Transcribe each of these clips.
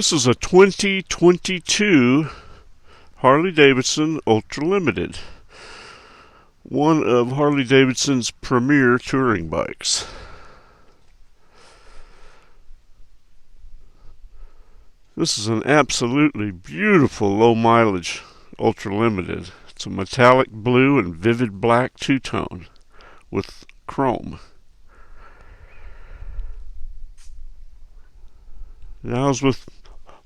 This is a 2022 Harley Davidson Ultra Limited, one of Harley Davidson's premier touring bikes. This is an absolutely beautiful low mileage Ultra Limited. It's a metallic blue and vivid black two-tone with chrome. Now, as with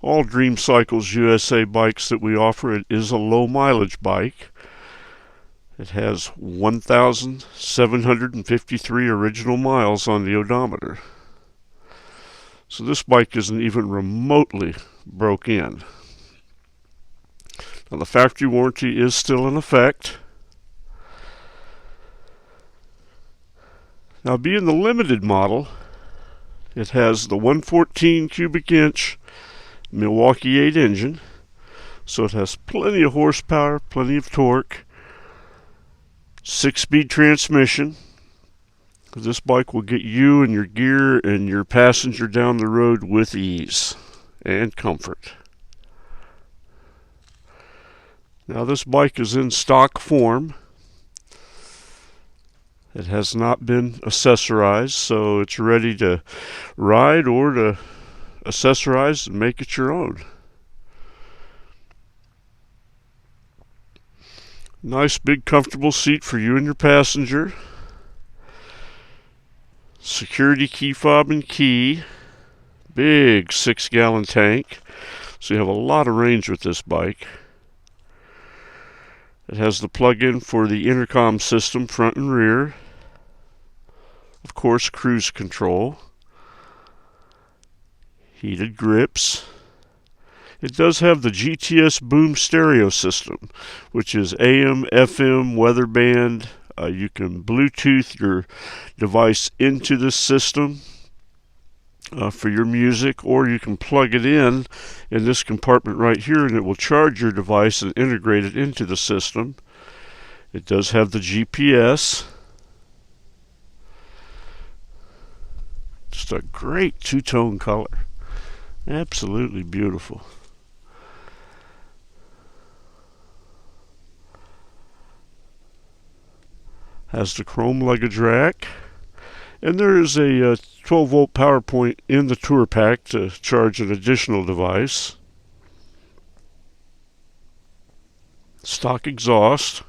all Dream Cycles USA bikes that we offer, it is a low mileage bike. It has 1,753 original miles on the odometer. So this bike isn't even remotely broke in. Now, the factory warranty is still in effect. Now, being the limited model, it has the 114 cubic inch MILWAUKEE 8 engine, so it has plenty of horsepower, plenty of torque, 6-speed transmission. This bike will get you and your gear and your passenger down the road with ease and comfort. Now, this bike is in stock form. It has not been accessorized, so it's ready to ride or to accessorize and make it your own. Nice big comfortable seat for you and your passenger. Security key fob and key. Big 6-gallon tank, so you have a lot of range with this bike. It has the plug-in for the intercom system front and rear. Of course, cruise control. Heated grips. It does have the GTS boom stereo system, which is AM, FM, weather band. You can Bluetooth your device into this system for your music, or you can plug it in this compartment right here, and it will charge your device and integrate it into the system. It does have the GPS. Just a great two-tone color. Absolutely beautiful. Has the chrome luggage rack. And there is a 12-volt power point in the TourPak to charge an additional device. Stock exhaust.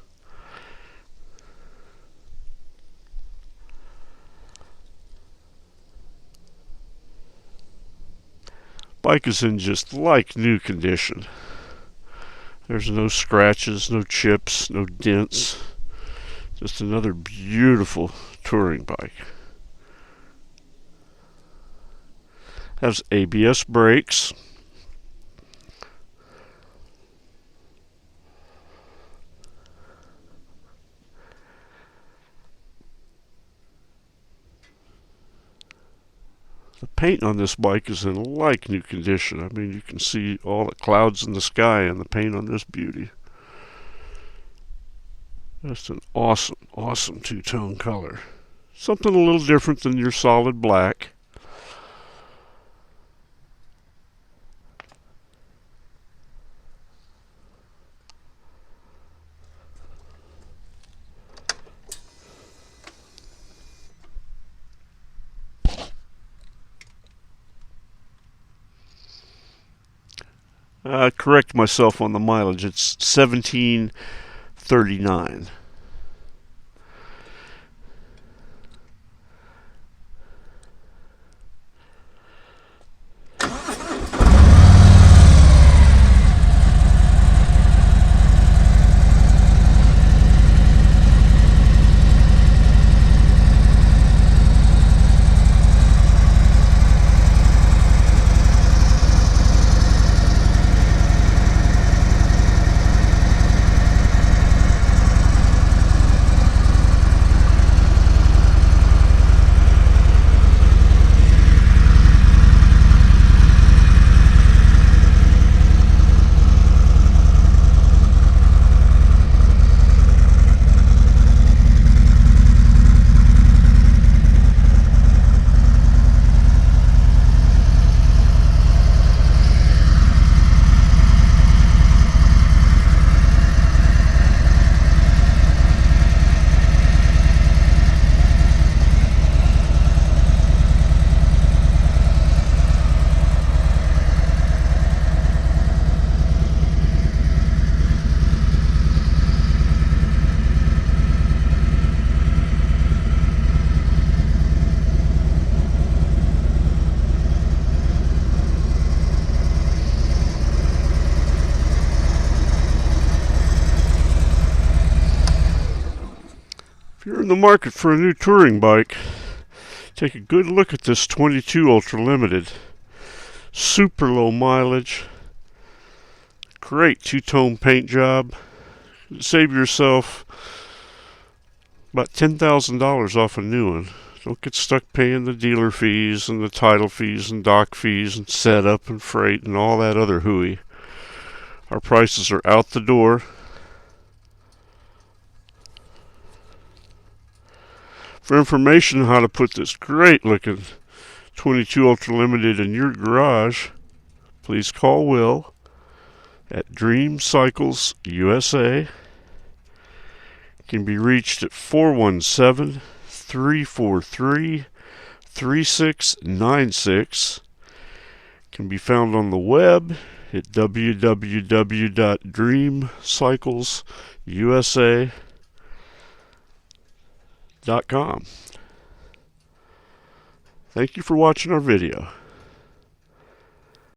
Bike is in just like new condition. There's no scratches, no chips, no dents. Just another beautiful touring bike. Has ABS brakes. The paint on this bike is in like new condition. I mean, you can see all the clouds in the sky and the paint on this beauty. Just an awesome, awesome two-tone color. Something a little different than your solid black. Correct myself on the mileage. It's 1739. in the market for a new touring bike, take a good look at this 22 Ultra Limited. Super low mileage, great two-tone paint job. Save yourself about $10,000 off a new one. Don't get stuck paying the dealer fees and the title fees and dock fees and setup and freight and all that other hooey. Our prices are out the door. For information on how to put this great looking 22 Ultra Limited in your garage, please call Will at Dream Cycles USA. Can be reached at 417-343-3696. Can be found on the web at www.dreamcyclesusa.com. Thank you for watching our video.